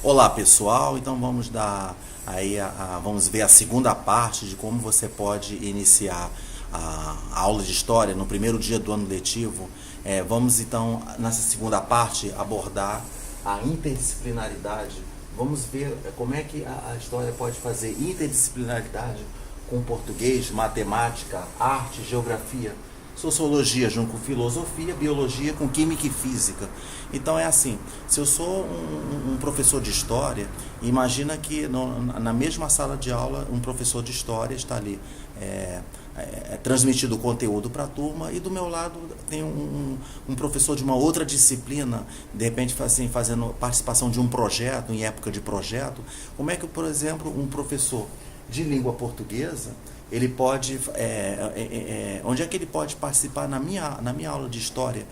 Olá pessoal, então vamos dar aí vamos ver a segunda parte de como você pode iniciar a aula de história no primeiro dia do ano letivo. Vamos então nessa segunda parte abordar a interdisciplinaridade. Vamos ver como é que a história pode fazer interdisciplinaridade com português, matemática, arte, geografia, sociologia junto com filosofia, biologia com química e física. Então é assim, se eu sou um professor de história, imagina que na mesma sala de aula um professor de história está ali transmitindo o conteúdo para a turma, e do meu lado tem um professor de uma outra disciplina, de repente assim, fazendo participação de um projeto, em época de projeto. Como é que, por exemplo, um professor de língua portuguesa, ele pode, onde é que ele pode participar na minha aula de história?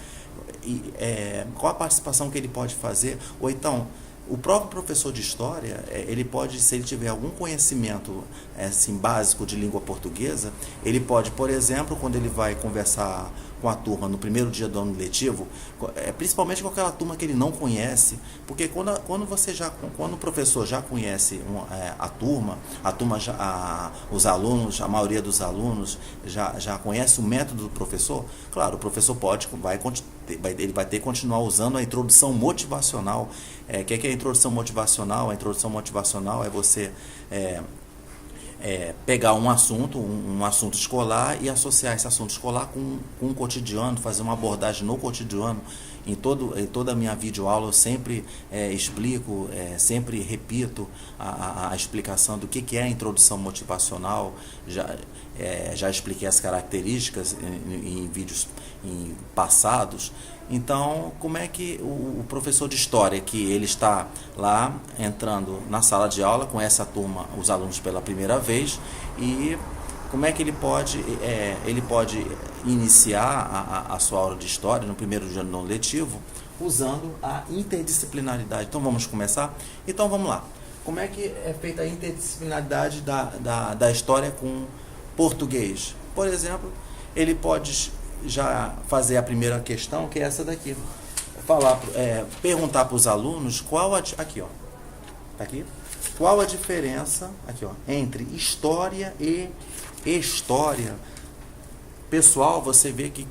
Qual a participação que ele pode fazer? Ou então, o próprio professor de história, ele pode, se ele tiver algum conhecimento assim, básico de língua portuguesa, ele pode, por exemplo, quando ele vai conversar com a turma no primeiro dia do ano letivo, principalmente com aquela turma que ele não conhece, porque quando o professor já conhece os alunos, a maioria dos alunos já conhece o método do professor, claro, o professor ele vai ter que continuar usando a introdução motivacional. O que é a introdução motivacional? A introdução motivacional é você pegar um assunto escolar e associar esse assunto escolar com o cotidiano, fazer uma abordagem no cotidiano. Em toda a minha videoaula eu sempre explico, sempre repito a explicação do que é a introdução motivacional. Já expliquei as características em vídeos passados. Então, como é que o professor de história, que ele está lá entrando na sala de aula com essa turma, os alunos pela primeira vez, e como é que ele pode iniciar a sua aula de história no primeiro dia do ano letivo usando a interdisciplinaridade? Então vamos começar? Então vamos lá. Como é que é feita a interdisciplinaridade da história com português? Por exemplo, ele pode já fazer a primeira questão, que é essa daqui. Perguntar para os alunos qual a diferença entre história e história. Pessoal, você vê que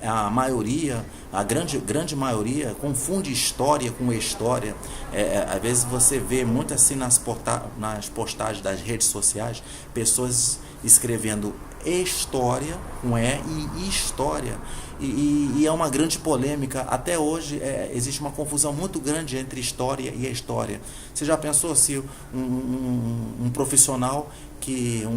a maioria, a grande maioria, confunde história com história. Às vezes você vê muito assim nas postagens das redes sociais, pessoas escrevendo história com e história. E é uma grande polêmica. Até hoje existe uma confusão muito grande entre história e história. Você já pensou se um profissional que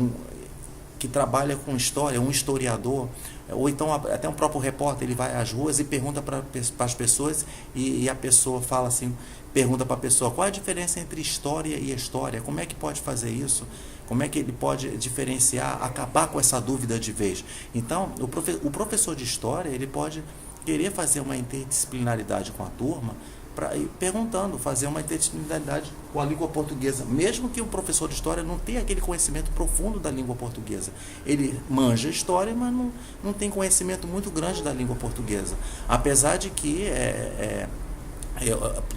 trabalha com história, um historiador, ou então até um próprio repórter, ele vai às ruas e pergunta para as pessoas, e a pessoa fala assim, pergunta para a pessoa qual é a diferença entre história e história, como é que pode fazer isso, como é que ele pode diferenciar, acabar com essa dúvida de vez. Então, o professor de história, ele pode querer fazer uma interdisciplinaridade com a turma, perguntando, fazer uma interdisciplinaridade com a língua portuguesa, mesmo que o professor de história não tenha aquele conhecimento profundo da língua portuguesa. Ele manja história, mas não tem conhecimento muito grande da língua portuguesa. Apesar de que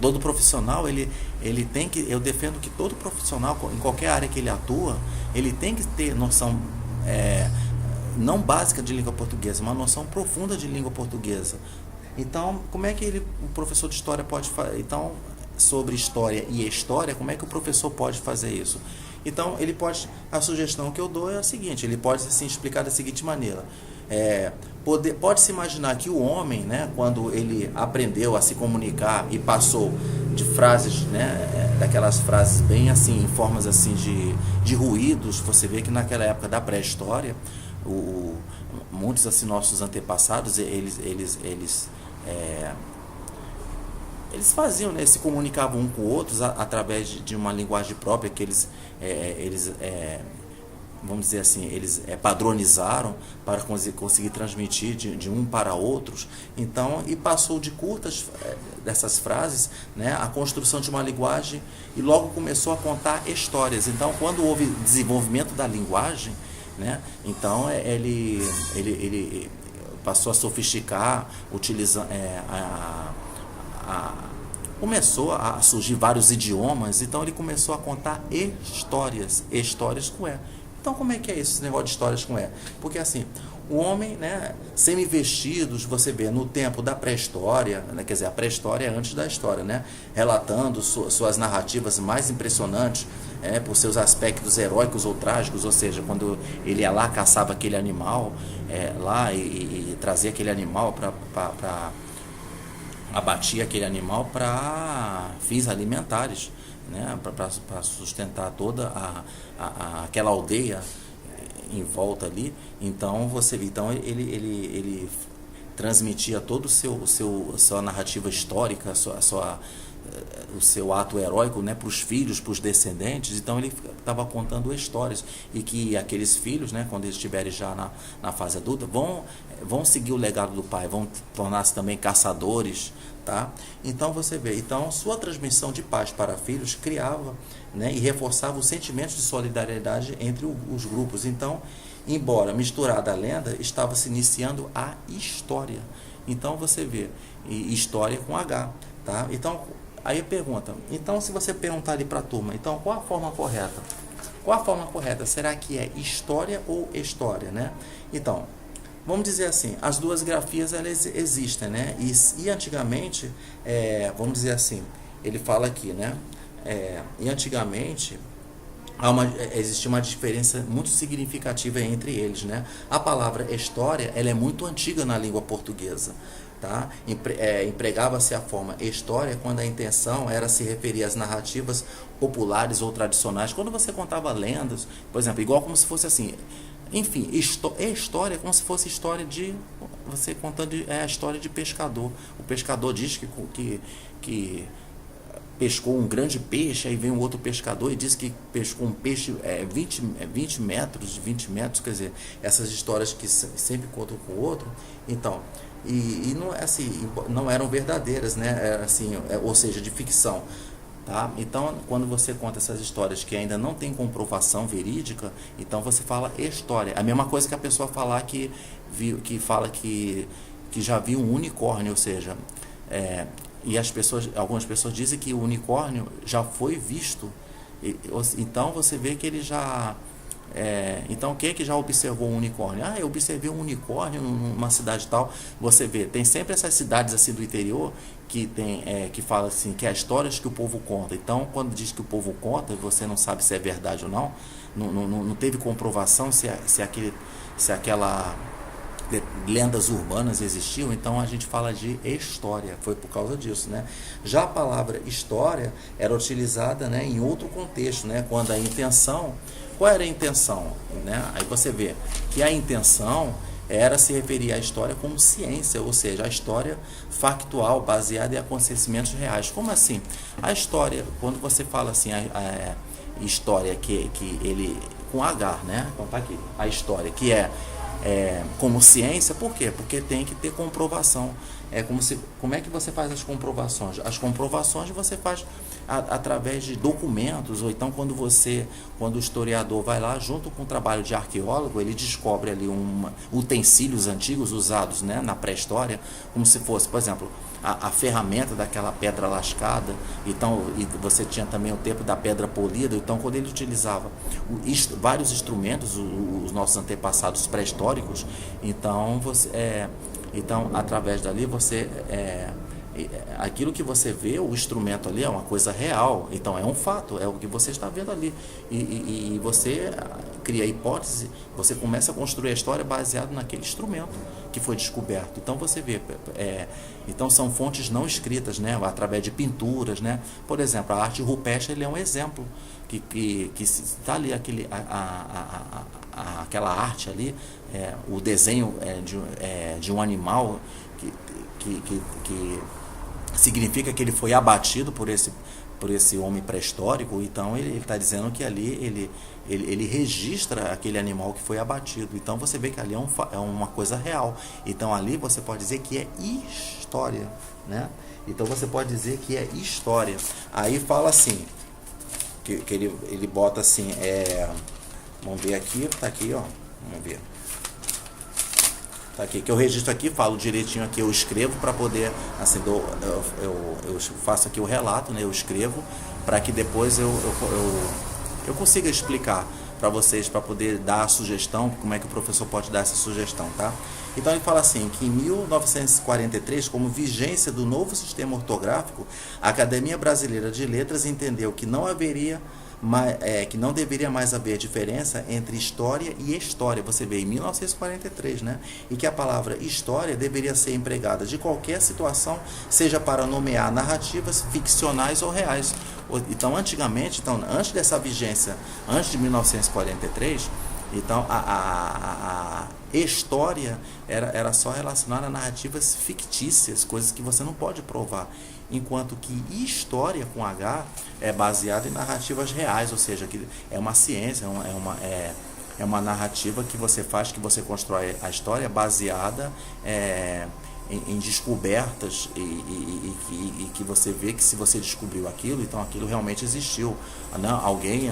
todo profissional, eu defendo que todo profissional, em qualquer área que ele atua, ele tem que ter noção não básica de língua portuguesa, uma noção profunda de língua portuguesa. Então, como é que o professor de história pode fazer? Então, sobre história e história, como é que o professor pode fazer isso? Então, a sugestão que eu dou é a seguinte, ele pode assim, explicar da seguinte maneira. Pode-se imaginar que o homem, né, quando ele aprendeu a se comunicar e passou de frases, né, daquelas frases bem assim, em formas assim de ruídos, você vê que naquela época da pré-história, muitos assim, nossos antepassados, eles faziam, né, se comunicavam um com outros através de uma linguagem própria que eles vamos dizer assim, eles padronizaram para conseguir transmitir de um para outros. Então, e passou de curtas dessas frases, né, a construção de uma linguagem, e logo começou a contar histórias. Então, quando houve desenvolvimento da linguagem, né, então ele passou a sofisticar, utilizando começou a surgir vários idiomas, então ele começou a contar histórias com E. Então como é que é isso, esse negócio de histórias com E? Porque assim, o homem, né, semi-vestidos, você vê no tempo da pré-história, né, quer dizer, a pré-história é antes da história, né, relatando suas narrativas mais impressionantes, por seus aspectos heróicos ou trágicos, ou seja, quando ele ia lá, caçava aquele animal, lá e trazia aquele animal para abatia aquele animal para fins alimentares, né, para sustentar toda aquela aldeia em volta ali. Então você vê, então ele transmitia todo sua narrativa histórica, o seu ato heróico, né, para os filhos, para os descendentes. Então ele estava contando histórias, e que aqueles filhos, né, quando eles estiverem já na fase adulta, vão seguir o legado do pai, vão tornar-se também caçadores, tá? Então você vê, então sua transmissão de pais para filhos criava, né, e reforçava os sentimentos de solidariedade entre os grupos. Então, embora misturada à lenda, estava se iniciando a história. Então você vê, história com H, tá? Então aí pergunta, então se você perguntar ali para a turma, então qual a forma correta? Qual a forma correta? Será que é história ou história, né? Então, vamos dizer assim, as duas grafias elas existem, né? E antigamente, vamos dizer assim, ele fala aqui, né? E antigamente existia uma diferença muito significativa entre eles, né? A palavra história, ela é muito antiga na língua portuguesa, tá? Empregava-se a forma história quando a intenção era se referir às narrativas populares ou tradicionais. Quando você contava lendas, por exemplo, igual como se fosse assim, enfim, história é como se fosse história de você contando a história de pescador. O pescador diz que pescou um grande peixe, aí vem um outro pescador e diz que pescou um peixe 20 metros, quer dizer, essas histórias que sempre contam com o outro. Então, e não, assim, não eram verdadeiras, né? Era assim, ou seja, de ficção. Tá? Então, quando você conta essas histórias que ainda não tem comprovação verídica, então você fala história. A mesma coisa que a pessoa falar que fala que já viu um unicórnio, ou seja, e algumas pessoas dizem que o unicórnio já foi visto. Então você vê que ele já... então quem é que já observou um unicórnio? Eu observei um unicórnio numa cidade tal. Você vê, tem sempre essas cidades assim do interior que fala assim, que é histórias que o povo conta. Então quando diz que o povo conta, você não sabe se é verdade ou não, não teve comprovação se aquela lendas urbanas existiam, então a gente fala de história, foi por causa disso, né? Já a palavra história era utilizada, né, em outro contexto, né, quando a intenção, qual era a intenção, né? Aí você vê que a intenção era se referir à história como ciência, ou seja, a história factual, baseada em acontecimentos reais. Como assim? A história, quando você fala assim, a história que ele, com H, né? Então tá aqui, a história que como ciência, por quê? Porque tem que ter comprovação. Como é que você faz as comprovações? As comprovações você faz através de documentos, ou então quando o historiador vai lá, junto com o trabalho de arqueólogo, ele descobre ali utensílios antigos usados, né, na pré-história, como se fosse, por exemplo, a ferramenta daquela pedra lascada. Então, e você tinha também o tempo da pedra polida. Então, quando ele utilizava vários instrumentos, os nossos antepassados pré-históricos, então então através dali aquilo que você vê, o instrumento ali é uma coisa real, então é um fato, é o que você está vendo ali, e você cria a hipótese, você começa a construir a história baseado naquele instrumento que foi descoberto. Então você vê, então são fontes não escritas, né, através de pinturas, né? Por exemplo, a arte rupestre, ele é um exemplo que está ali aquela arte ali, o desenho de um animal que significa que ele foi abatido por esse homem pré-histórico. Então ele está dizendo que ali ele registra aquele animal que foi abatido. Então você vê que ali é uma coisa real. Então ali você pode dizer que é história, né? Então você pode dizer que é história. Aí fala assim, que ele bota assim, vamos ver aqui, tá aqui, ó, vamos ver. Tá aqui, que eu registro aqui, falo direitinho aqui, eu escrevo para poder, assim, eu faço aqui o relato, né? Eu escrevo para que depois eu consiga explicar para vocês, para poder dar a sugestão, como é que o professor pode dar essa sugestão, tá? Então ele fala assim, que em 1943, como vigência do novo sistema ortográfico, a Academia Brasileira de Letras entendeu que que não deveria mais haver diferença entre história e história, você vê, em 1943, né? E que a palavra história deveria ser empregada de qualquer situação, seja para nomear narrativas ficcionais ou reais. Então, antigamente, antes dessa vigência, antes de 1943, então a história era só relacionada a narrativas fictícias, coisas que você não pode provar, enquanto que história com H é baseada em narrativas reais, ou seja, que é uma ciência, é uma narrativa que você faz, que você constrói a história baseada em descobertas e que você vê que se você descobriu aquilo, então aquilo realmente existiu, né? Alguém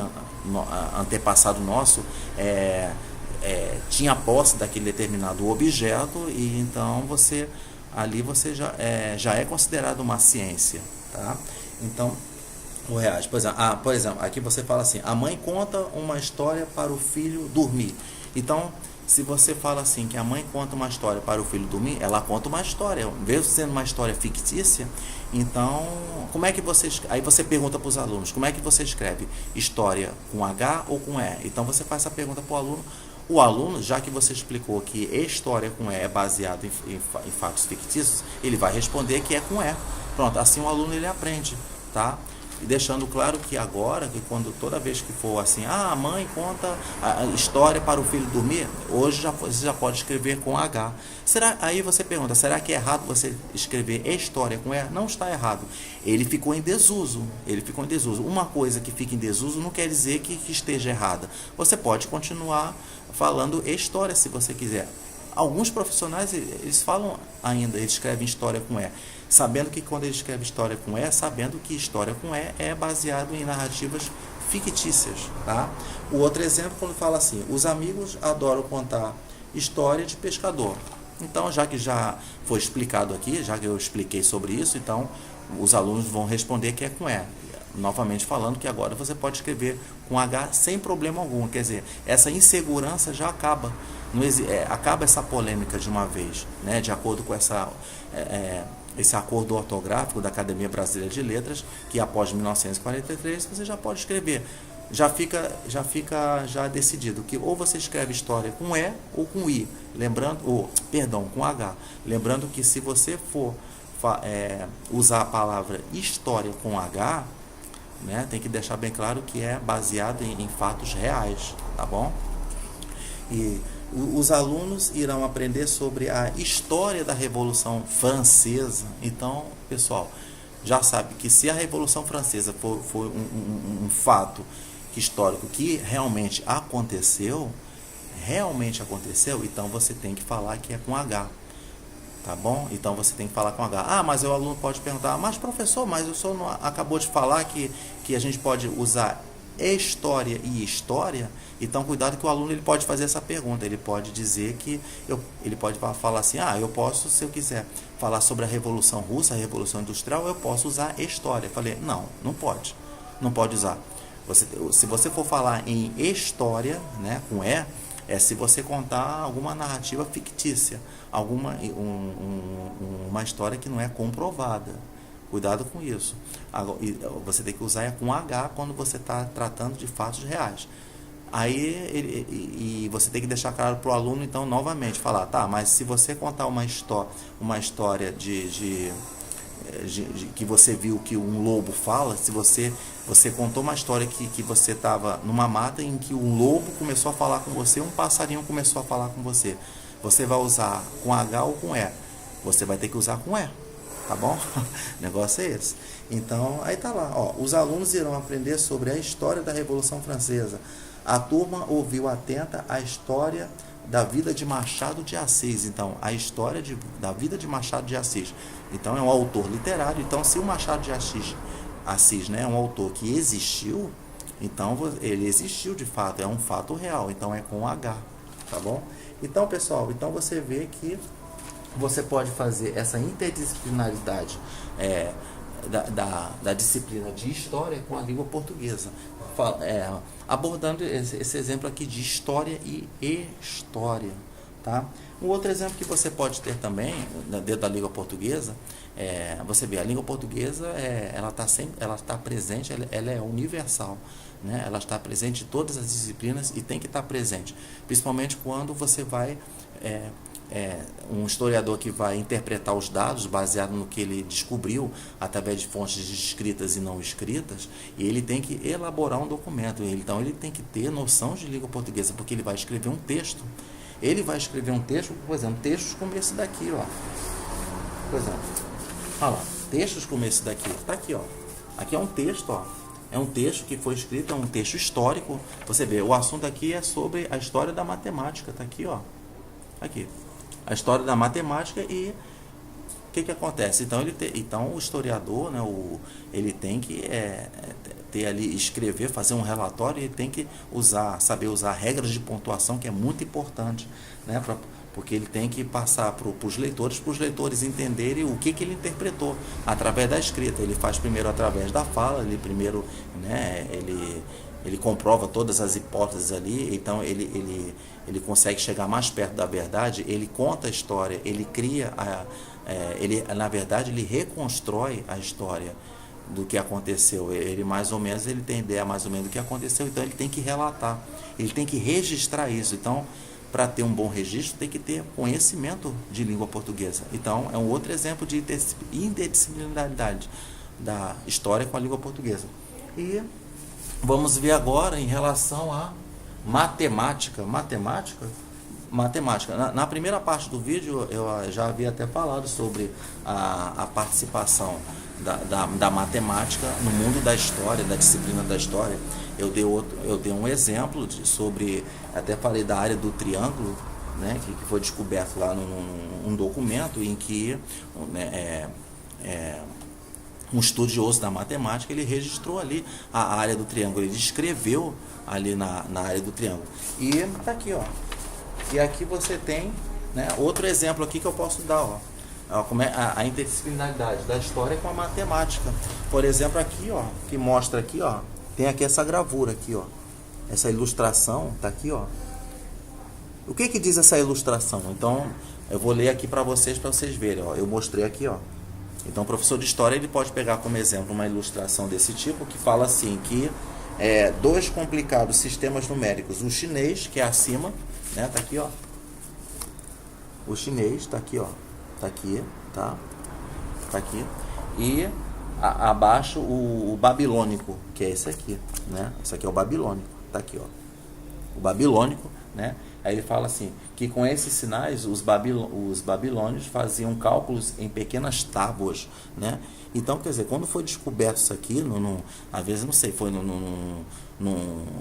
antepassado nosso tinha posse daquele determinado objeto e então você já é considerado uma ciência, tá? Então o reais, por exemplo, aqui você fala assim: a mãe conta uma história para o filho dormir. Então, se você fala assim que a mãe conta uma história para o filho dormir, ela conta uma história, mesmo sendo uma história fictícia. Então, como é que aí você pergunta para os alunos, como é que você escreve história com H ou com E? Então você faz essa pergunta para o aluno. O aluno, já que você explicou que história com E é baseado em fatos fictícios, ele vai responder que é com E. Pronto, assim o aluno ele aprende, tá? E deixando claro que agora, que toda vez que for assim, a mãe conta a história para o filho dormir, hoje você já pode escrever com H. Aí você pergunta, será que é errado você escrever história com E? Não está errado. Ele ficou em desuso. Uma coisa que fica em desuso não quer dizer que esteja errada. Você pode continuar falando história se você quiser. Alguns profissionais, eles falam ainda, eles escrevem história com E, sabendo que quando eles escrevem história com E, sabendo que história com E é baseado em narrativas fictícias, tá? O outro exemplo, quando fala assim, os amigos adoram contar história de pescador. Então, já que já foi explicado aqui, já que eu expliquei sobre isso, então os alunos vão responder que é com E. Novamente falando que agora você pode escrever com H sem problema algum, quer dizer, essa insegurança já acaba. Acaba essa polêmica de uma vez, né? De acordo com esse acordo ortográfico da Academia Brasileira de Letras, que após 1943 você já pode escrever, já fica decidido que ou você escreve história com E ou com I, com H, lembrando que se você for usar a palavra história com H, né, tem que deixar bem claro que é baseado em fatos reais, tá bom? E os alunos irão aprender sobre a história da Revolução Francesa. Então, pessoal, já sabe que se a Revolução Francesa foi um fato histórico que realmente aconteceu, então você tem que falar que é com H. Tá bom? Então você tem que falar com H. Mas o aluno pode perguntar, mas professor, mas o senhor não acabou de falar que a gente pode usar história e história? Então cuidado que o aluno ele pode fazer essa pergunta, ele pode dizer que, ele pode falar assim, eu posso, se eu quiser falar sobre a Revolução Russa, a Revolução Industrial, eu posso usar história. Eu falei, não pode usar. Se você for falar em história, né, com E, se você contar alguma narrativa fictícia, uma história que não é comprovada. Cuidado com isso. Você tem que usar com H quando você está tratando de fatos reais. Aí você tem que deixar claro para o aluno, então, novamente, falar, mas se você contar uma história que você viu que um lobo fala, se você contou uma história que você estava numa mata em que um lobo começou a falar com você, um passarinho começou a falar com você, você vai usar com H ou com E? Você vai ter que usar com E, tá bom? O negócio é esse. Então, aí tá lá, os alunos irão aprender sobre a história da Revolução Francesa. A turma ouviu atenta a história da vida de Machado de Assis. Então, a história da vida de Machado de Assis. Então, é um autor literário. Então, se o Machado de Assis, né, é um autor que existiu, então ele existiu de fato, é um fato real. Então, é com H. tá bom? Então, pessoal, então você vê que você pode fazer essa interdisciplinaridade da disciplina de história com a língua portuguesa, abordando esse exemplo aqui de história e história, tá? Um outro exemplo que você pode ter também dentro da língua portuguesa, você vê, a língua portuguesa ela está presente, ela é universal, né? Ela está presente em todas as disciplinas e tem que estar presente, principalmente quando você vai um historiador que vai interpretar os dados baseado no que ele descobriu através de fontes escritas e não escritas, e ele tem que elaborar um documento. Então ele tem que ter noção de língua portuguesa, porque ele vai escrever um texto. Ele vai escrever um texto, por exemplo, textos como esse daqui, ó. Por exemplo, olha lá, textos como esse daqui, tá aqui, ó. Aqui é um texto, ó. É um texto que foi escrito, é um texto histórico. Você vê, o assunto aqui é sobre a história da matemática, tá aqui, ó. Aqui, a história da matemática. E o que acontece? Então o historiador, né, ele tem que ter ali, escrever, fazer um relatório, ele tem que saber usar regras de pontuação, que é muito importante, né, porque ele tem que passar para os leitores entenderem o que ele interpretou através da escrita. Ele faz primeiro através da fala, né, ele comprova todas as hipóteses ali, então ele consegue chegar mais perto da verdade, ele conta a história, ele cria, na verdade, ele reconstrói a história do que aconteceu. Ele tem ideia mais ou menos do que aconteceu, então ele tem que relatar, ele tem que registrar isso. Então, para ter um bom registro, tem que ter conhecimento de língua portuguesa. Então, é um outro exemplo de interdisciplinaridade da história com a língua portuguesa. E vamos ver agora em relação a matemática. Na primeira parte do vídeo eu já havia até falado sobre a participação da matemática no mundo da história, da disciplina da história. Eu dei um exemplo sobre, até falei da área do triângulo, né, que foi descoberto lá num documento em que um estudioso da matemática, ele registrou ali a área do triângulo, ele descreveu ali na área do triângulo. E tá aqui, ó. E aqui você tem, né, outro exemplo aqui que eu posso dar, ó. Como é a interdisciplinaridade da história com a matemática. Por exemplo, aqui, ó, que mostra aqui, ó, tem aqui essa gravura aqui, ó. Essa ilustração tá aqui, ó. O que diz essa ilustração? Então, eu vou ler aqui para vocês verem, ó. Eu mostrei aqui, ó. Então, o professor de história, ele pode pegar como exemplo uma ilustração desse tipo, que fala assim, que dois complicados sistemas numéricos, o chinês, que é acima, né, tá aqui, ó. O chinês tá aqui, ó. Tá aqui, tá? Tá aqui. E abaixo o babilônico, que é esse aqui, né? Esse aqui é o babilônico, tá aqui, ó. O babilônico, né? Aí ele fala assim, que com esses sinais os babilônios faziam cálculos em pequenas tábuas, né? Então, quer dizer, quando foi descoberto isso aqui, às vezes, não sei, foi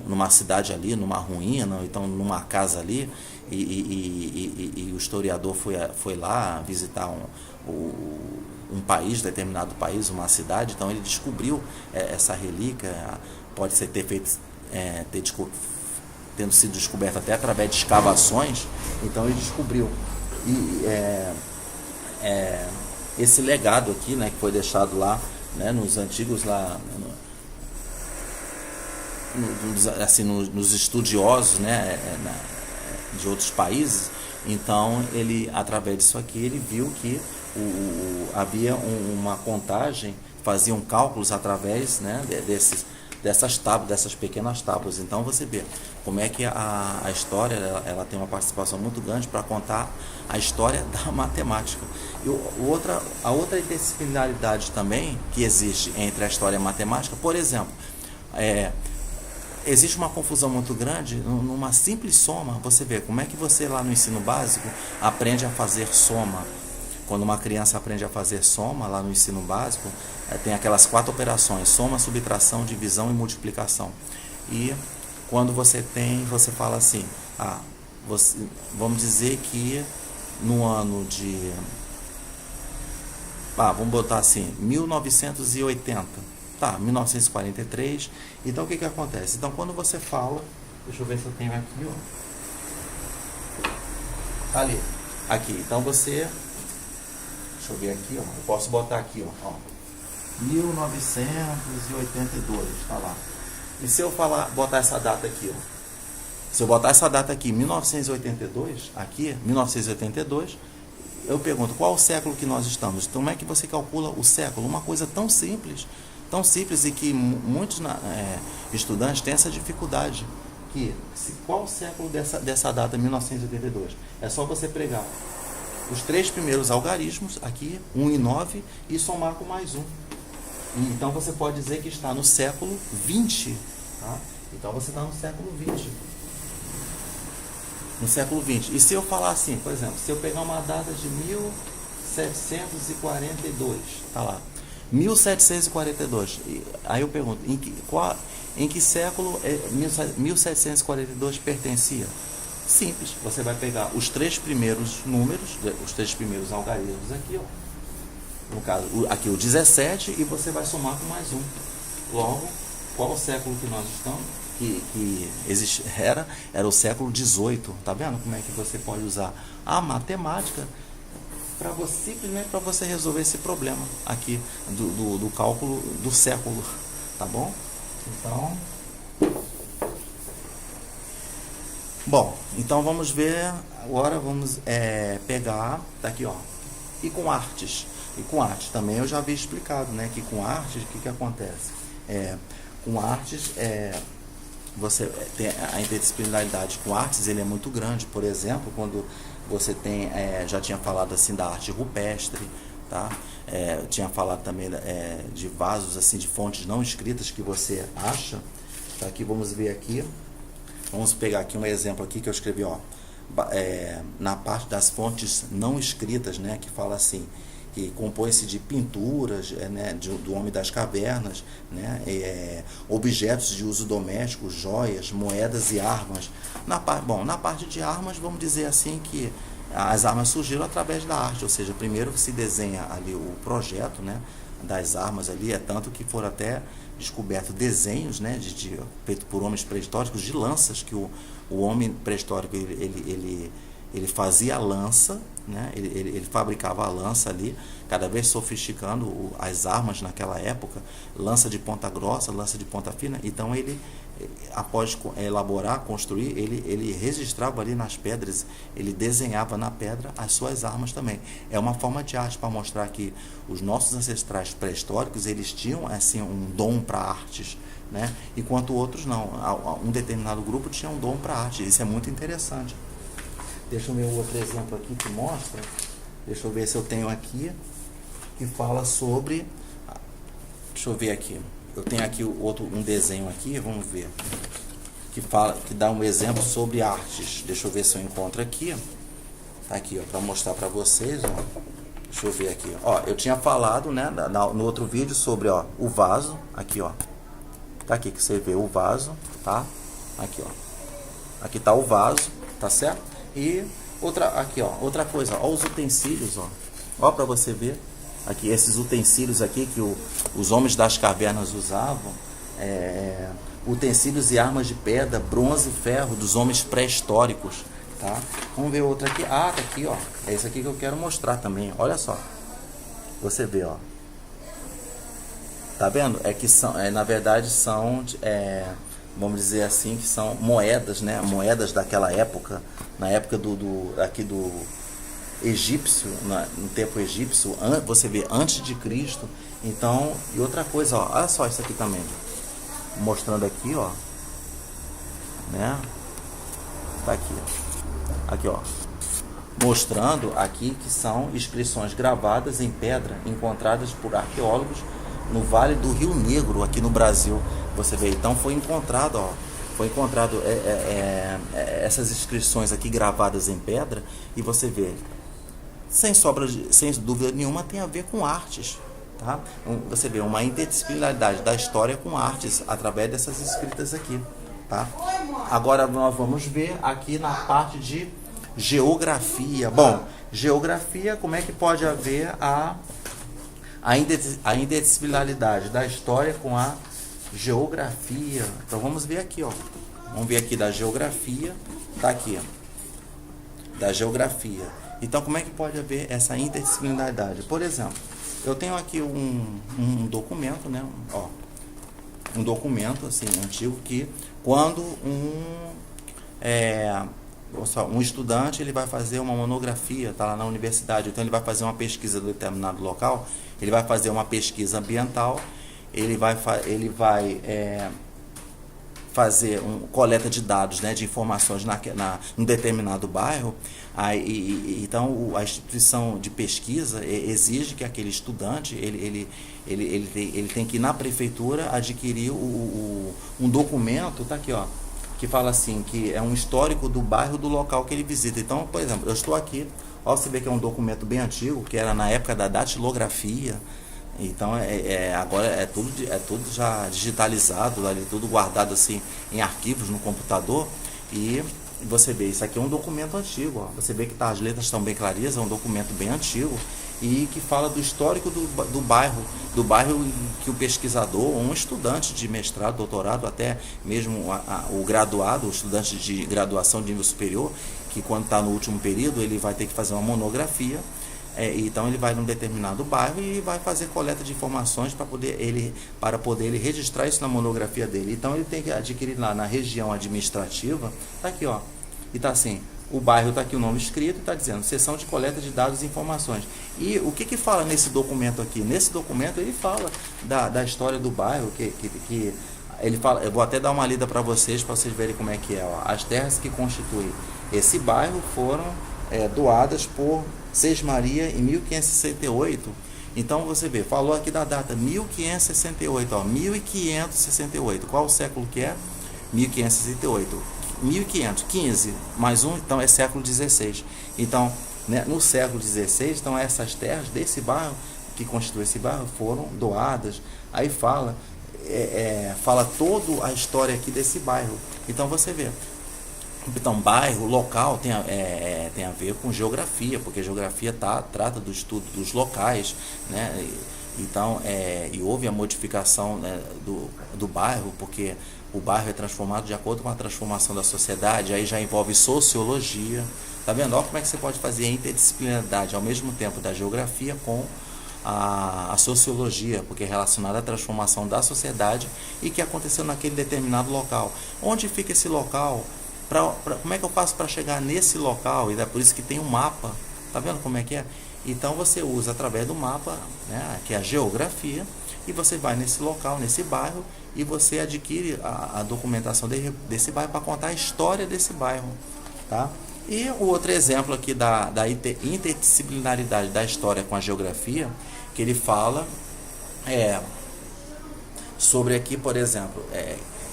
numa cidade ali, numa ruína, ou então numa casa ali, e o historiador foi lá visitar um país, determinado país, uma cidade, então ele descobriu essa relíquia, pode ser tendo sido descoberto até através de escavações, então ele descobriu. E esse legado aqui, né, que foi deixado lá, né, nos antigos, lá, nos estudiosos, né, de outros países. Então ele, através disso aqui, ele viu que havia uma contagem, faziam cálculos através, né, dessas tábuas, dessas pequenas tábuas. Então você vê como é que a história ela tem uma participação muito grande para contar a história da matemática. E a outra interdisciplinaridade também que existe entre a história e a matemática, por exemplo, existe uma confusão muito grande numa simples soma. Você vê como é que você lá no ensino básico aprende a fazer soma. Quando uma criança aprende a fazer soma lá no ensino básico, tem aquelas 4 operações: soma, subtração, divisão e multiplicação. E quando você fala assim, vamos dizer que no ano de, vamos botar assim, 1980, 1943, então o que acontece? Então quando você fala, deixa eu ver se eu tenho aqui, ó. Tá ali. Aqui. Então você... Deixa eu ver aqui, ó. Eu posso botar aqui, ó. 1982, tá lá. E se eu botar essa data aqui, ó. Se eu botar essa data aqui, 1982, aqui, 1982, eu pergunto, qual o século que nós estamos? Então, como é que você calcula o século? Uma coisa tão simples e que muitos estudantes têm essa dificuldade. Qual o século dessa data, 1982? É só você pegar os 3 primeiros algarismos, aqui, 1 e 9, e somar com mais 1. Então você pode dizer que está no século 20. Tá? Então você está no século 20. No século 20. E se eu falar assim, por exemplo, se eu pegar uma data de 1742, tá lá. 1742. Aí eu pergunto, em que século 1742 pertencia? Simples, você vai pegar os 3 primeiros números, os 3 primeiros algarismos aqui, ó. No caso, aqui o 17, e você vai somar com mais 1. Logo, qual o século que nós estamos? Era o século 18. Tá vendo como é que você pode usar a matemática simplesmente para você resolver esse problema aqui do cálculo do século, tá bom? Então, então vamos ver agora, vamos pegar, tá aqui, ó, e com artes também eu já havia explicado, né, que com artes o que acontece? Com artes você tem a interdisciplinaridade com artes, ele é muito grande. Por exemplo, quando você tem, já tinha falado assim da arte rupestre, tá? Tinha falado também de vasos assim, de fontes não escritas que você acha. Tá aqui, vamos ver aqui. Vamos pegar aqui um exemplo aqui que eu escrevi, ó, na parte das fontes não escritas, né, que fala assim, que compõe-se de pinturas, né, do homem das cavernas, né, objetos de uso doméstico, joias, moedas e armas. Na parte de armas, vamos dizer assim que as armas surgiram através da arte, ou seja, primeiro se desenha ali o projeto, né, das armas ali, tanto que foram até descobertos desenhos, né, feito por homens pré-históricos de lanças, que o homem pré-histórico ele fazia a lança, né? Ele fabricava a lança ali, cada vez sofisticando as armas naquela época, lança de ponta grossa, lança de ponta fina. Então ele, após elaborar, construir, ele registrava ali nas pedras, ele desenhava na pedra as suas armas também. É uma forma de arte para mostrar que os nossos ancestrais pré-históricos, eles tinham assim um dom para artes, né? Enquanto outros não. Um determinado grupo tinha um dom para arte. Isso é muito interessante. Deixa eu ver outro exemplo aqui que mostra. Deixa eu ver se eu tenho aqui que fala sobre. Deixa eu ver aqui. Eu tenho aqui um desenho aqui, vamos ver. Que dá um exemplo sobre artes. Deixa eu ver se eu encontro aqui. Tá aqui, ó, para mostrar para vocês, ó. Deixa eu ver aqui. Ó, eu tinha falado, né, no outro vídeo sobre, ó, o vaso. Aqui, ó. Tá aqui que você vê o vaso, tá? Aqui, ó. Aqui tá o vaso, tá certo? E outra coisa, ó, os utensílios, ó para você ver, aqui esses utensílios aqui que os homens das cavernas usavam, utensílios e armas de pedra, bronze e ferro dos homens pré-históricos, tá? Vamos ver outra aqui, tá aqui, ó, é isso aqui que eu quero mostrar também, olha só, você vê, ó, tá vendo? Na verdade são vamos dizer assim, que são moedas, né? Moedas daquela época, na época do egípcio, no tempo egípcio, você vê antes de Cristo. Então, e outra coisa, ó, olha só isso aqui também, mostrando aqui, ó, né? Tá aqui, ó, mostrando aqui que são inscrições gravadas em pedra, encontradas por arqueólogos no Vale do Rio Negro, aqui no Brasil. Você vê, então foi encontrado essas inscrições aqui gravadas em pedra, e você vê, sem dúvida nenhuma, tem a ver com artes, tá? Você vê uma interdisciplinaridade da história com artes através dessas escritas aqui, tá? Agora nós vamos ver aqui na parte de geografia. Bom, geografia, como é que pode haver a interdisciplinaridade da história com a geografia? Então vamos ver aqui, ó. Vamos ver aqui da geografia. Tá aqui, ó. da geografia. Então, como é que pode haver essa interdisciplinaridade? Por exemplo, eu tenho aqui um documento, né? Um documento assim, antigo, que quando um estudante ele vai fazer uma monografia, está lá na universidade, então ele vai fazer uma pesquisa de determinado local, ele vai fazer uma pesquisa ambiental, ele vai fazer coleta de dados, né, de informações num determinado bairro. Então a instituição de pesquisa exige que aquele estudante ele tem que ir na prefeitura adquirir um documento, está aqui, que fala assim, que é um histórico do bairro, do local que ele visita. Então, por exemplo, eu estou aqui, você vê que é um documento bem antigo, que era na época da datilografia. Então agora é tudo já digitalizado, ali, tudo guardado assim em arquivos no computador. E você vê, isso aqui é um documento antigo, você vê que as letras estão bem clarinhas, é um documento bem antigo e que fala do histórico do bairro que o pesquisador, ou um estudante de mestrado, doutorado, até mesmo o graduado, o estudante de graduação de nível superior, que quando está no último período ele vai ter que fazer uma monografia. Então ele vai num determinado bairro e vai fazer coleta de informações para poder ele registrar isso na monografia dele. Então ele tem que adquirir lá na região administrativa, tá aqui, e tá assim, o bairro tá aqui o nome escrito, está dizendo seção de coleta de dados e informações. E o que fala nesse documento aqui? Nesse documento ele fala da história do bairro, que ele fala, eu vou até dar uma lida para vocês verem como é que é. As terras que constituem esse bairro foram doadas por Sesmaria em 1568. Então você vê, falou aqui da data 1568, 1568. Qual o século que é? 1568. 1515 mais um, então é século XVI. Então, né, no século XVI, então essas terras desse bairro, que constitui esse bairro, foram doadas. Aí fala toda a história aqui desse bairro. Então você vê. Então, bairro, local, tem a ver com geografia, porque geografia trata do estudo dos locais, né? Então, e houve a modificação, né, do bairro, porque o bairro é transformado de acordo com a transformação da sociedade, aí já envolve sociologia. Tá vendo? Olha como é que você pode fazer a interdisciplinaridade ao mesmo tempo da geografia com a sociologia, porque é relacionada à transformação da sociedade e que aconteceu naquele determinado local. Onde fica esse local? Como é que eu faço para chegar nesse local? E é por isso que tem um mapa. Tá vendo como é que é? Então você usa através do mapa, né, que é a geografia, e você vai nesse local, nesse bairro, e você adquire a documentação desse bairro para contar a história desse bairro, tá? E o outro exemplo aqui da interdisciplinaridade da história com a geografia, que ele fala sobre aqui, por exemplo,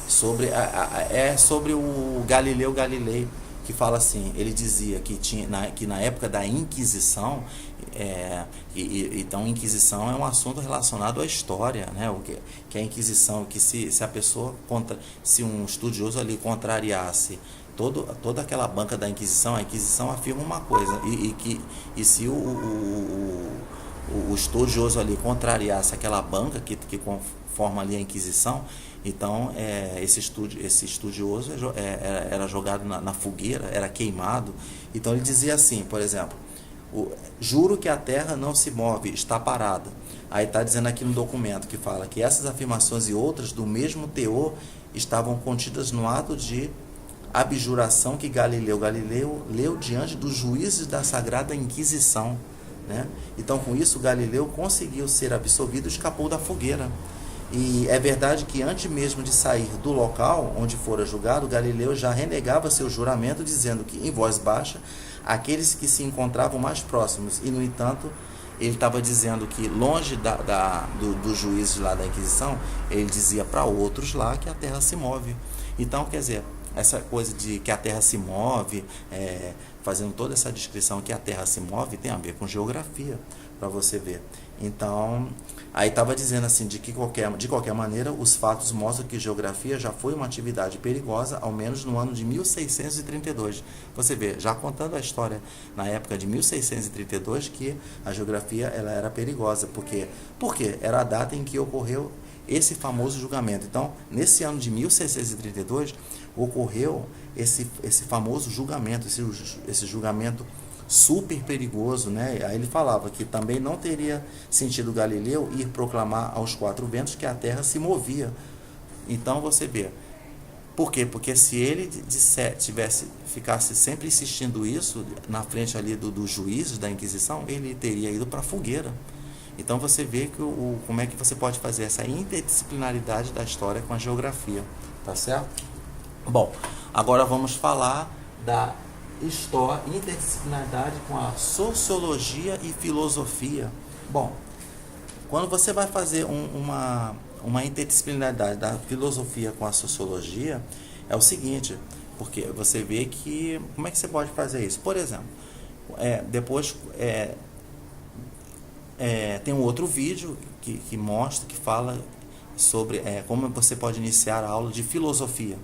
sobre o Galileu Galilei, que fala assim, ele dizia que na época da Inquisição, então Inquisição é um assunto relacionado à história, né? O que é a Inquisição, que se a pessoa, se um estudioso ali contrariasse toda aquela banca da Inquisição, a Inquisição afirma uma coisa, e se o estudioso ali contrariasse aquela banca que forma ali a Inquisição, então esse estudioso era jogado na fogueira, era queimado. Então ele dizia assim, por exemplo, juro que a terra não se move, está parada. Aí está dizendo aqui no documento que fala que essas afirmações e outras do mesmo teor estavam contidas no ato de abjuração que Galileu leu diante dos juízes da Sagrada Inquisição, né? Então com isso Galileu conseguiu ser absolvido e escapou da fogueira. E é verdade que antes mesmo de sair do local onde fora julgado, Galileu já renegava seu juramento, dizendo que, em voz baixa, aqueles que se encontravam mais próximos. E, no entanto, ele estava dizendo que, longe dos juízes lá da Inquisição, ele dizia para outros lá que a terra se move. Então, quer dizer, essa coisa de que a terra se move, fazendo toda essa descrição que a terra se move, tem a ver com geografia, para você ver. Então, aí estava dizendo assim, de qualquer maneira, os fatos mostram que geografia já foi uma atividade perigosa, ao menos no ano de 1632. Você vê, já contando a história na época de 1632, que a geografia ela era perigosa. Porque era a data em que ocorreu esse famoso julgamento. Então, nesse ano de 1632, ocorreu esse famoso julgamento, esse julgamento super perigoso, né? Aí ele falava que também não teria sentido Galileu ir proclamar aos quatro ventos que a Terra se movia. Então você vê, por quê? Porque se ele ficasse sempre insistindo isso na frente ali dos juízes da Inquisição, ele teria ido para a fogueira. Então você vê que como é que você pode fazer essa interdisciplinaridade da história com a geografia, tá certo? Bom, agora vamos falar da interdisciplinaridade com a sociologia e filosofia. Bom, quando você vai fazer uma interdisciplinaridade da filosofia com a sociologia, é o seguinte, porque você vê que, como é que você pode fazer isso? Por exemplo, depois tem um outro vídeo que mostra, que fala sobre como você pode iniciar a aula de filosofia.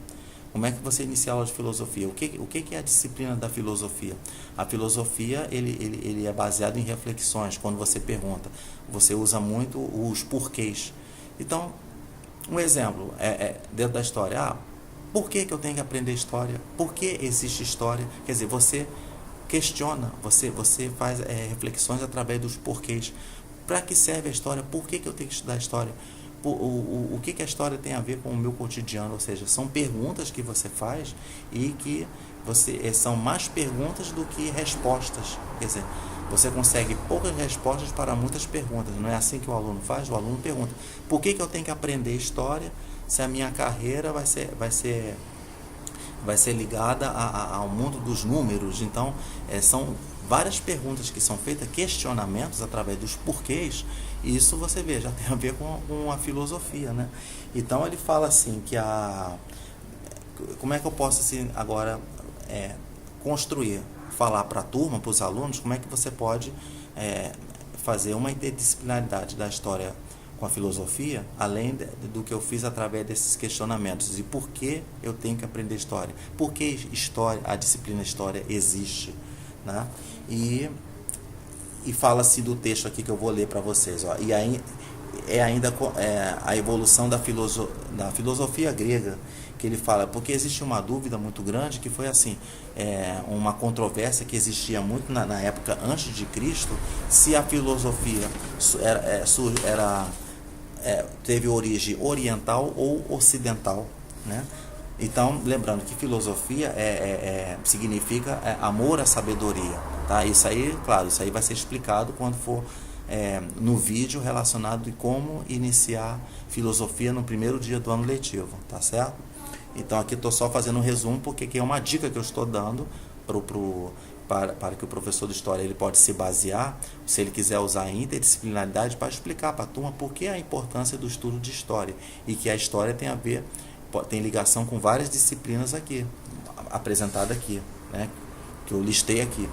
Como é que você inicia a aula de filosofia? O que é a disciplina da filosofia? A filosofia ele é baseado em reflexões. Quando você pergunta, você usa muito os porquês. Então, um exemplo dentro da história. Por que eu tenho que aprender história? Por que existe história? Quer dizer, você questiona, você faz reflexões através dos porquês. Para que serve a história? Por que eu tenho que estudar a história? O que a história tem a ver com o meu cotidiano? Ou seja, são perguntas que você faz e que são mais perguntas do que respostas. Quer dizer, você consegue poucas respostas para muitas perguntas. Não é assim que o aluno faz? O aluno pergunta: por que eu tenho que aprender história se a minha carreira vai ser ligada ao mundo dos números? Então, são várias perguntas que são feitas, questionamentos através dos porquês, e isso você vê, já tem a ver com a filosofia, né? Então ele fala assim que como é que eu posso assim, agora falar para a turma, para os alunos, como é que você pode fazer uma interdisciplinaridade da história com a filosofia, além do que eu fiz através desses questionamentos. E por que eu tenho que aprender história? Por que a disciplina história existe? Né? E fala-se do texto aqui que eu vou ler para vocês. Ó. E aí ainda a evolução da filosofia grega, que ele fala, porque existe uma dúvida muito grande, que foi assim, uma controvérsia que existia muito na época antes de Cristo, se a filosofia teve origem oriental ou ocidental, né? Então, lembrando que filosofia significa amor à sabedoria, tá? Isso aí, claro, isso aí vai ser explicado quando for no vídeo relacionado de como iniciar filosofia no primeiro dia do ano letivo, tá certo? Então aqui estou só fazendo um resumo, porque aqui é uma dica que eu estou dando para que o professor de história ele pode se basear, se ele quiser usar a interdisciplinaridade, para explicar para a turma por que a importância do estudo de história, e que a história tem ligação com várias disciplinas aqui, apresentada aqui, né, que eu listei aqui.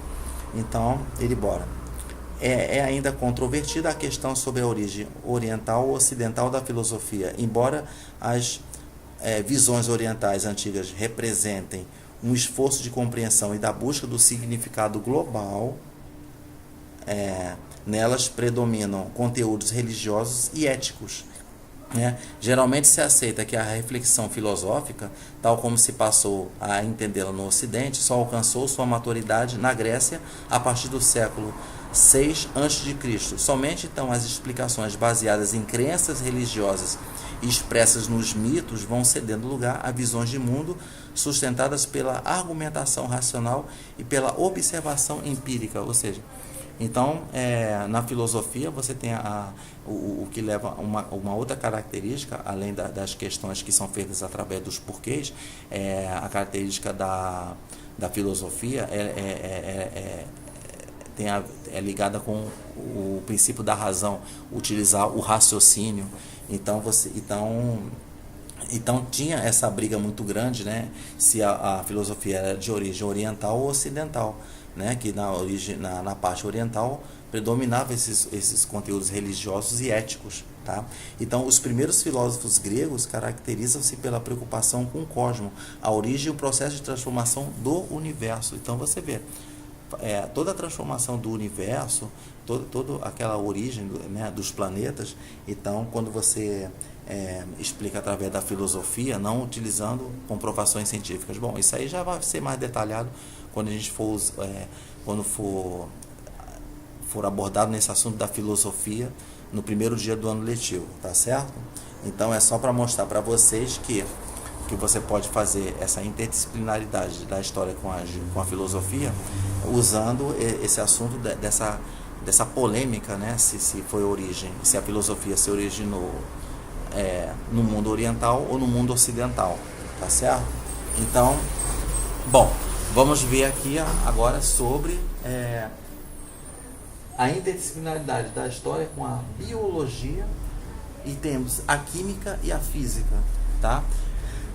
Então, bora. É ainda controvertida a questão sobre a origem oriental ou ocidental da filosofia, embora as visões orientais antigas representem um esforço de compreensão e da busca do significado global, nelas predominam conteúdos religiosos e éticos. Geralmente se aceita que a reflexão filosófica, tal como se passou a entendê-la no Ocidente, só alcançou sua maturidade na Grécia a partir do século VI a.C. Somente então as explicações baseadas em crenças religiosas e expressas nos mitos vão cedendo lugar a visões de mundo sustentadas pela argumentação racional e pela observação empírica. Ou seja, então, na filosofia você tem o que leva uma outra característica, além das questões que são feitas através dos porquês, a característica da filosofia é ligada com o princípio da razão, utilizar o raciocínio. Então tinha essa briga muito grande, né, se a filosofia era de origem oriental ou ocidental, né, que na parte oriental predominava esses conteúdos religiosos e éticos, tá? Então os primeiros filósofos gregos caracterizam-se pela preocupação com o cosmos, a origem e o processo de transformação do universo. Então você vê, toda a transformação do universo, toda aquela origem, né, dos planetas. Então, quando você explica através da filosofia, não utilizando comprovações científicas. Bom, isso aí já vai ser mais detalhado quando a gente quando for abordado nesse assunto da filosofia no primeiro dia do ano letivo, tá certo? Então é só para mostrar para vocês que você pode fazer essa interdisciplinaridade da história com a filosofia, usando esse assunto dessa polêmica, né? Se a filosofia se originou no mundo oriental ou no mundo ocidental, tá certo? Então, bom, vamos ver aqui agora sobre a interdisciplinaridade da história com a biologia, e temos a química e a física, tá?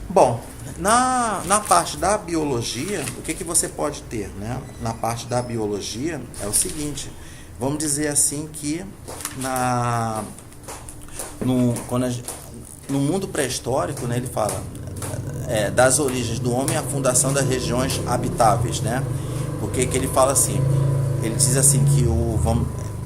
Bom, na parte da biologia, o que você pode ter, né? Na parte da biologia é o seguinte, vamos dizer assim que no mundo pré-histórico, né, ele fala das origens do homem à fundação das regiões habitáveis, né? Porque que ele fala assim, ele diz assim que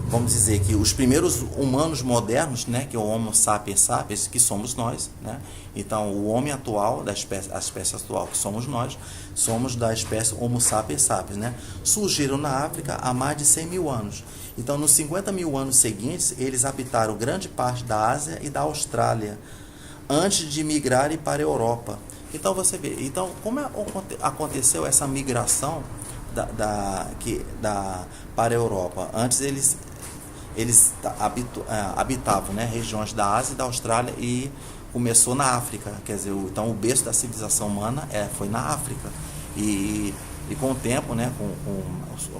vamos dizer que os primeiros humanos modernos, né, que é o Homo sapiens sapiens, que somos nós, né? Então, o homem atual, a espécie atual que somos nós, somos da espécie Homo sapiens sapiens, né? Surgiram na África há mais de 100 mil anos. Então, nos 50 mil anos seguintes, eles habitaram grande parte da Ásia e da Austrália, antes de migrarem para a Europa. Então, você vê, então, como aconteceu essa migração para a Europa? Antes eles habitavam, né, regiões da Ásia e da Austrália, e começou na África, quer dizer, então o berço da civilização humana foi na África, e com o tempo, né,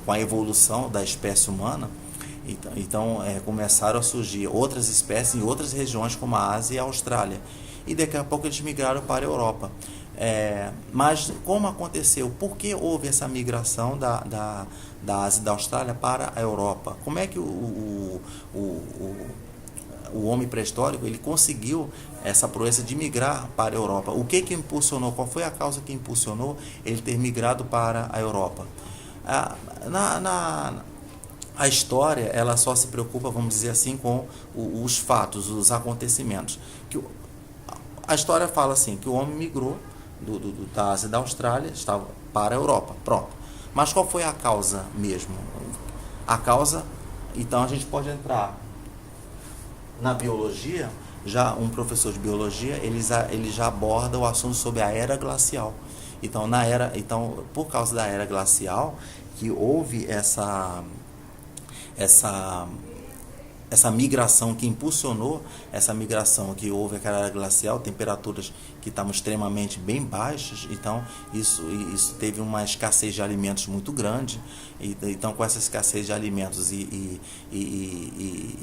com a evolução da espécie humana, então começaram a surgir outras espécies em outras regiões como a Ásia e a Austrália, e daqui a pouco eles migraram para a Europa. Mas como aconteceu? Por que houve essa migração da Ásia e da Austrália para a Europa? Como é que o homem pré-histórico ele conseguiu essa proeza de migrar para a Europa? O que impulsionou? Qual foi a causa que impulsionou ele ter migrado para a Europa? A história ela só se preocupa, vamos dizer assim, com os fatos, os acontecimentos. A história fala assim, que o homem migrou da Ásia e da Austrália para a Europa, pronto. Mas qual foi a causa mesmo? A causa, então a gente pode entrar na biologia, um professor de biologia, ele já aborda o assunto sobre a era glacial. Então, por causa da era glacial, que houve essa migração que impulsionou essa migração, que houve aquela era glacial, temperaturas que estavam extremamente bem baixas, então isso teve uma escassez de alimentos muito grande, então com essa escassez de alimentos e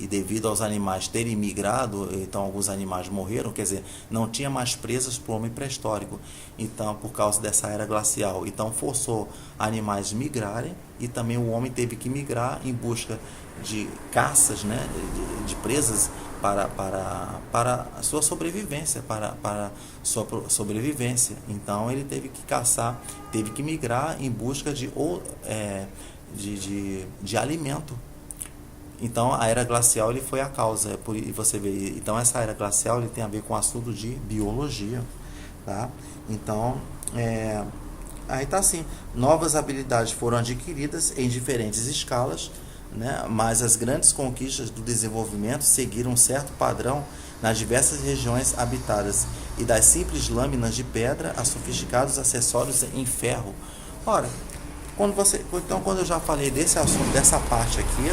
devido aos animais terem migrado, então alguns animais morreram, quer dizer, não tinha mais presas para o homem pré-histórico, então por causa dessa era glacial, então forçou animais migrarem, e também o homem teve que migrar em busca de caças, né, de presas para a sua sobrevivência, Então ele teve que caçar, teve que migrar em busca de alimento. Então a era glacial ele foi a causa, e você vê, então essa era glacial ele tem a ver com o assunto de biologia, tá? Então aí tá assim, novas habilidades foram adquiridas em diferentes escalas, né? Mas as grandes conquistas do desenvolvimento seguiram um certo padrão nas diversas regiões habitadas, e das simples lâminas de pedra a sofisticados acessórios em ferro. Ora, quando eu já falei desse assunto, dessa parte aqui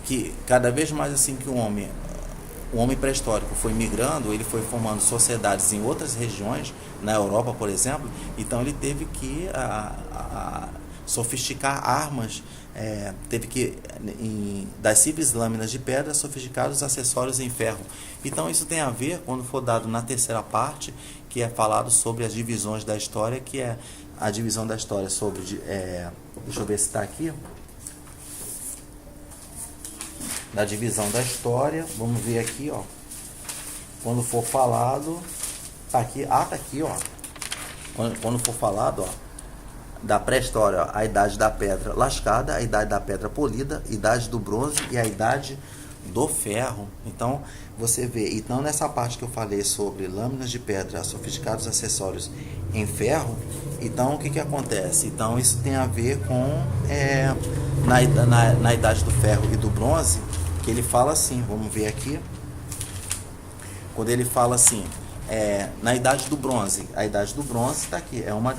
que cada vez mais assim que o homem pré-histórico foi migrando, ele foi formando sociedades em outras regiões, na Europa, por exemplo, então ele teve que sofisticar armas, teve que, das simples lâminas de pedra, sofisticados acessórios em ferro. Então isso tem a ver, quando for dado na terceira parte, que é falado sobre as divisões da história, que é a divisão da história sobre, deixa eu ver se está aqui, da divisão da história, vamos ver aqui, ó, quando for falado, tá aqui, tá aqui, ó, quando for falado, ó, da pré-história, a idade da pedra lascada, a idade da pedra polida, a idade do bronze e a idade do ferro. Então você vê, então nessa parte que eu falei sobre lâminas de pedra, sofisticados acessórios em ferro, então o que que acontece? Então isso tem a ver com na idade do ferro e do bronze, que ele fala assim, vamos ver aqui, quando ele fala assim, na idade do bronze, a idade do bronze está aqui, é uma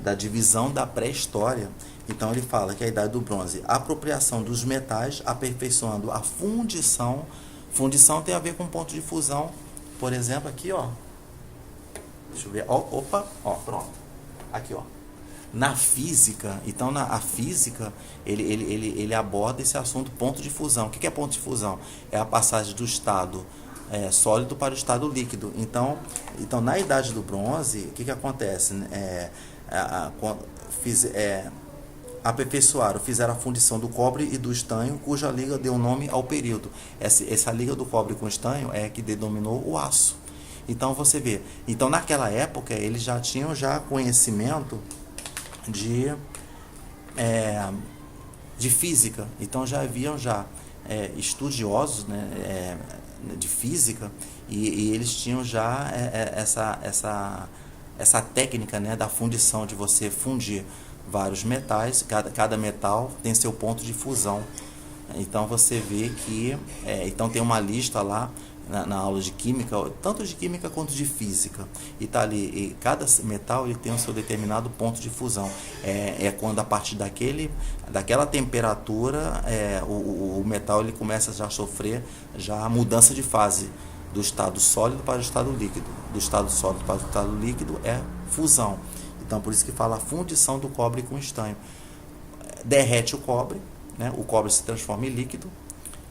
da divisão da pré-história. Então ele fala que a idade do bronze, a apropriação dos metais, aperfeiçoando a fundição. Fundição tem a ver com ponto de fusão. Por exemplo, aqui, ó. Deixa eu ver. Opa, ó, pronto. Aqui, ó. Na física, então a física, ele aborda esse assunto ponto de fusão. O que é ponto de fusão? É a passagem do estado sólido para o estado líquido. Então na idade do bronze, o que acontece? Aperfeiçoaram, fizeram a fundição do cobre e do estanho, cuja liga deu nome ao período. Essa liga do cobre com estanho é que denominou o aço. Então você vê, então naquela época eles já tinham conhecimento de física, então já haviam estudiosos, né, de física, e eles tinham já essa técnica, né, da fundição, de você fundir vários metais, cada metal tem seu ponto de fusão. Então você vê que então tem uma lista lá na aula de química, tanto de química quanto de física, e tá ali, e cada metal ele tem o seu determinado ponto de fusão. É quando a partir daquela temperatura o metal ele começa já a sofrer a mudança de fase do estado sólido para o estado líquido. Do estado sólido para o estado líquido é fusão. Então, por isso que fala a fundição do cobre com estanho. Derrete o cobre, né? O cobre se transforma em líquido,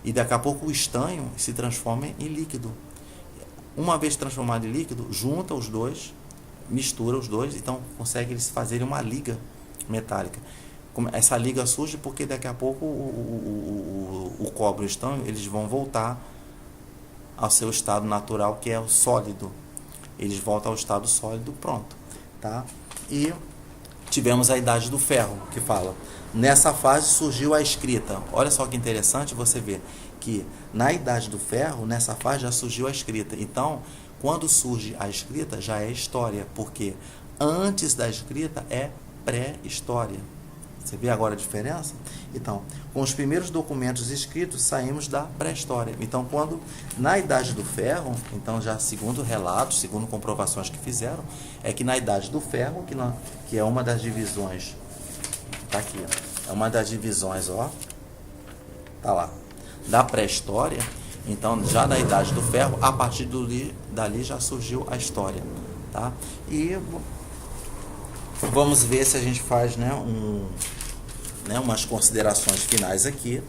e daqui a pouco o estanho se transforma em líquido. Uma vez transformado em líquido, junta os dois, mistura os dois, então consegue eles fazerem uma liga metálica. Essa liga surge porque daqui a pouco o cobre e o estanho eles vão voltar ao seu estado natural, que é o sólido. Eles voltam ao estado sólido, pronto. Tá? E tivemos a idade do ferro, que fala, nessa fase surgiu a escrita. Olha só que interessante você ver que na idade do ferro, nessa fase já surgiu a escrita. Então, quando surge a escrita, já é história, porque antes da escrita é pré-história. Você vê agora a diferença? Então, com os primeiros documentos escritos, saímos da pré-história. Então, quando na idade do ferro, então já segundo relatos, segundo comprovações que fizeram, é que na idade do ferro, que é uma das divisões, tá aqui, é uma das divisões, ó, tá lá, da pré-história. Então, já na idade do ferro, a partir dali já surgiu a história, tá? E vamos ver se a gente faz, né, umas considerações finais aqui.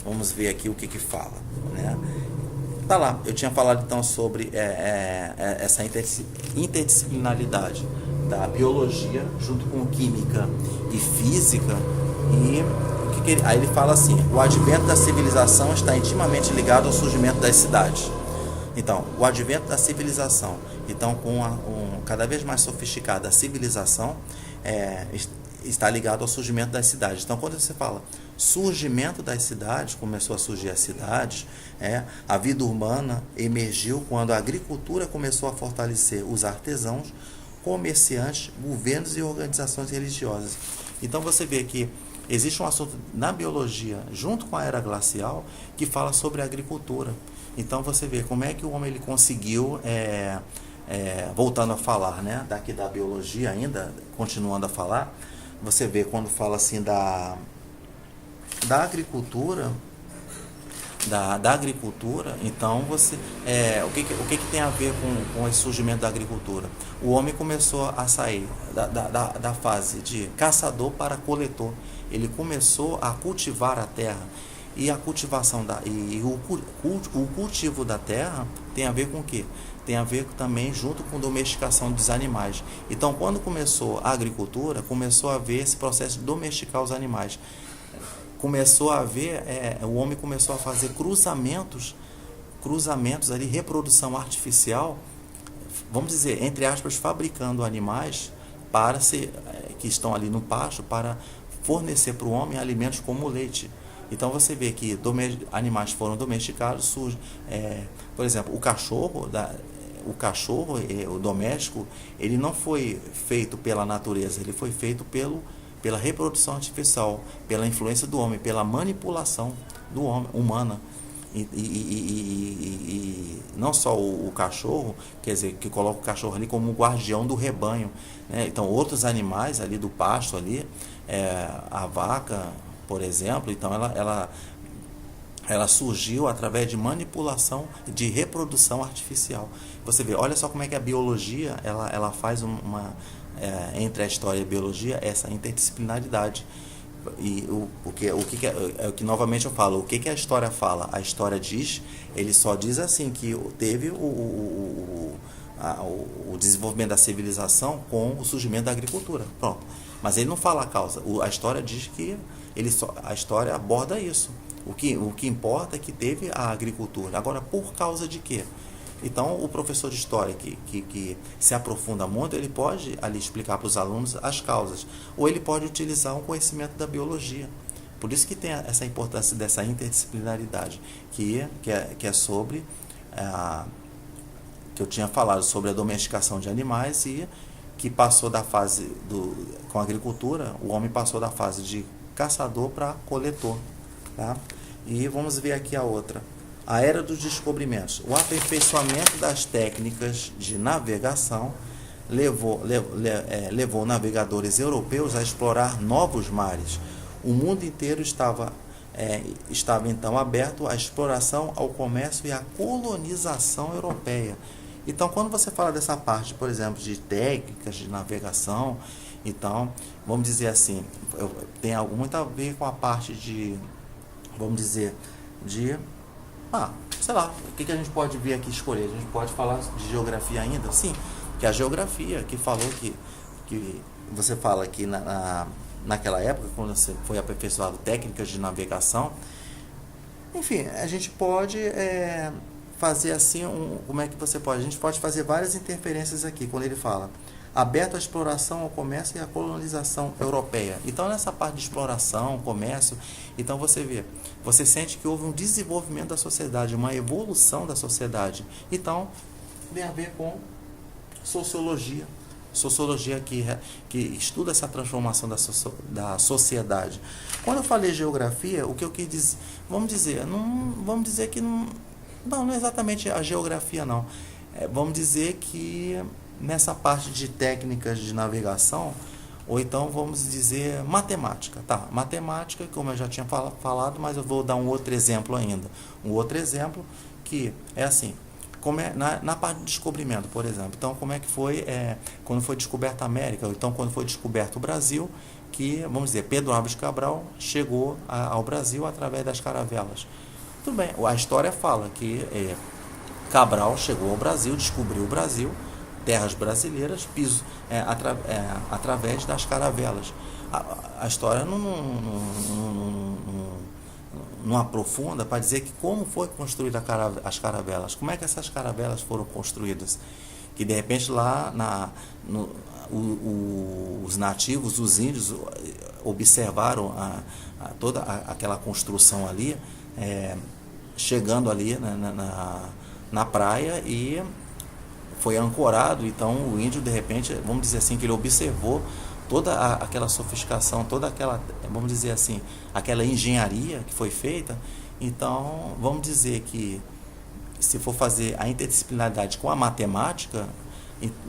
Vamos ver aqui o que fala, né? Tá lá, eu tinha falado então sobre essa interdisciplinaridade da biologia junto com química e física. E aí ele fala assim: o advento da civilização está intimamente ligado ao surgimento das cidades. Então, o advento da civilização, então com cada vez mais sofisticada a civilização, está ligado ao surgimento das cidades. Então, quando você fala surgimento das cidades, começou a surgir as cidades, a vida urbana emergiu quando a agricultura começou a fortalecer os artesãos, comerciantes, governos e organizações religiosas. Então, você vê que existe um assunto na biologia, junto com a era glacial, que fala sobre a agricultura. Então, você vê como é que o homem ele conseguiu, voltando a falar, né, daqui da biologia ainda, continuando a falar, você vê quando fala assim da agricultura, da agricultura, então o que tem a ver com esse surgimento da agricultura? O homem começou a sair da fase de caçador para coletor. Ele começou a cultivar a terra, e a cultivação o cultivo da terra tem a ver com o quê? Tem a ver também junto com domesticação dos animais. Então, quando começou a agricultura, começou a haver esse processo de domesticar os animais. Começou a haver, o homem começou a fazer cruzamentos ali, reprodução artificial, vamos dizer, entre aspas, fabricando animais que estão ali no pasto para fornecer para o homem alimentos como o leite. Então você vê que animais foram domesticados, por exemplo, o cachorro, o doméstico, ele não foi feito pela natureza, ele foi feito pela reprodução artificial, pela influência do homem, pela manipulação do homem, humana. E não só o cachorro, quer dizer, que coloca o cachorro ali como guardião do rebanho, né? Então outros animais ali do pasto ali, a vaca, por exemplo, então ela surgiu através de manipulação, de reprodução artificial. Você vê, olha só como é que a biologia ela faz entre a história e a biologia essa interdisciplinaridade. E o que novamente eu falo, o que a história fala? A história diz, ele só diz assim, que teve o desenvolvimento da civilização com o surgimento da agricultura. Pronto. Mas ele não fala a causa. A história diz que a história aborda isso. O que importa é que teve a agricultura. Agora, por causa de quê? Então, o professor de história que se aprofunda muito, ele pode ali explicar para os alunos as causas. Ou ele pode utilizar um conhecimento da biologia. Por isso que tem essa importância dessa interdisciplinaridade, que é sobre, que eu tinha falado, sobre a domesticação de animais e que passou da fase com a agricultura, o homem passou da fase de caçador para coletor. Tá? E vamos ver aqui a outra. A era dos descobrimentos. O aperfeiçoamento das técnicas de navegação levou navegadores europeus a explorar novos mares. O mundo inteiro estava então aberto à exploração, ao comércio e à colonização europeia. Então, quando você fala dessa parte, por exemplo, de técnicas de navegação, então, vamos dizer assim, tem muito a ver com a parte de, vamos dizer, sei lá, o que a gente pode ver aqui escolher? A gente pode falar de geografia ainda? Sim, que a geografia que falou que você fala que naquela época, quando você foi aperfeiçoado técnicas de navegação, enfim, a gente pode fazer assim, como é que você pode? A gente pode fazer várias interferências aqui, quando ele fala aberto à exploração, ao comércio e à colonização europeia. Então, nessa parte de exploração, comércio, então você sente que houve um desenvolvimento da sociedade, uma evolução da sociedade. Então, tem a ver com sociologia que estuda essa transformação da sociedade. Quando eu falei geografia, o que eu quis dizer, vamos dizer que não é exatamente a geografia, não. Vamos dizer que nessa parte de técnicas de navegação, ou então vamos dizer matemática, tá? Matemática, como eu já tinha falado, mas eu vou dar um outro exemplo ainda. Um outro exemplo que é assim, como na parte de descobrimento, por exemplo. Então, como é que foi quando foi descoberta a América, ou então quando foi descoberto o Brasil, que, vamos dizer, Pedro Álvares Cabral chegou ao Brasil através das caravelas. Tudo bem, a história fala que Cabral chegou ao Brasil, descobriu o Brasil, terras brasileiras, através das caravelas. A história não aprofunda para dizer que como foi construída as caravelas, como é que essas caravelas foram construídas, que de repente lá os nativos, os índios observaram toda aquela construção ali, chegando ali na praia e foi ancorado. Então o índio, de repente, vamos dizer assim, que ele observou toda aquela sofisticação, toda aquela, vamos dizer assim, aquela engenharia que foi feita. Então vamos dizer que se for fazer a interdisciplinaridade com a matemática,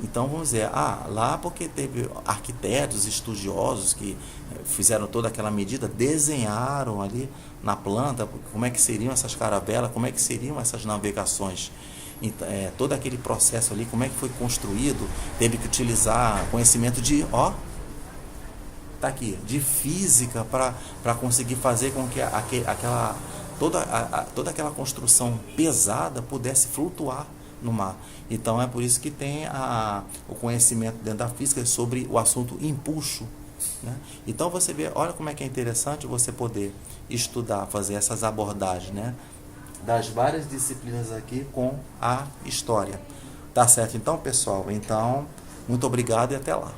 então vamos dizer, lá porque teve arquitetos, estudiosos que fizeram toda aquela medida, desenharam ali na planta como é que seriam essas caravelas, como é que seriam essas navegações. Todo aquele processo ali, como é que foi construído, teve que utilizar conhecimento de física para conseguir fazer com que toda aquela construção pesada pudesse flutuar no mar. Então é por isso que tem o conhecimento dentro da física sobre o assunto empuxo, né? Então você vê, olha como é que é interessante você poder estudar, fazer essas abordagens, né, das várias disciplinas aqui com a história. Tá certo então, pessoal? Então, muito obrigado e até lá.